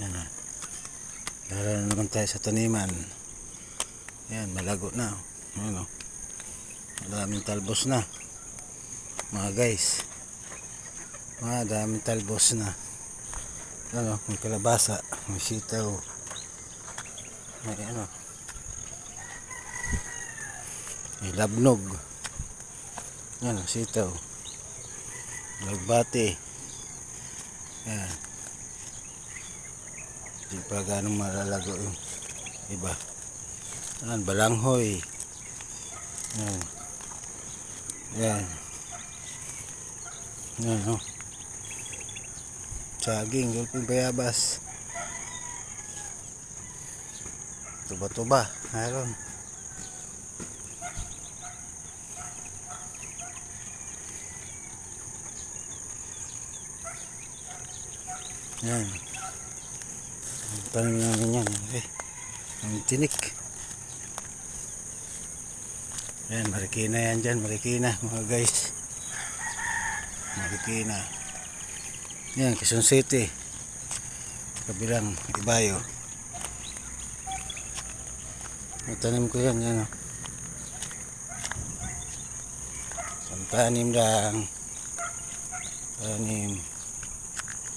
Yan o. Lalo na naman tayo sa taniman. Yan, malago na. Yan o. Maraming talbos na. Mga guys. Daming talbos na. Yan o, may kalabasa. May sitaw. May ano. May labnog. Yan o, sitaw. Lagbati. Yan. Di pa ganong malalago yung iba. Yan, balanghoy. Yan. Yan. Yan o. Saging, gulping bayabas. Tuba-tuba. Mayroon. Yan. Tanim namin yan. Okay. Ang tinik. Yan, marikina yan dyan. Marikina mga guys. Marikina. Yan, Quezon City. Kabilang Ibayo. Tanim ko yan. Yan o. Tanim lang. Tanim.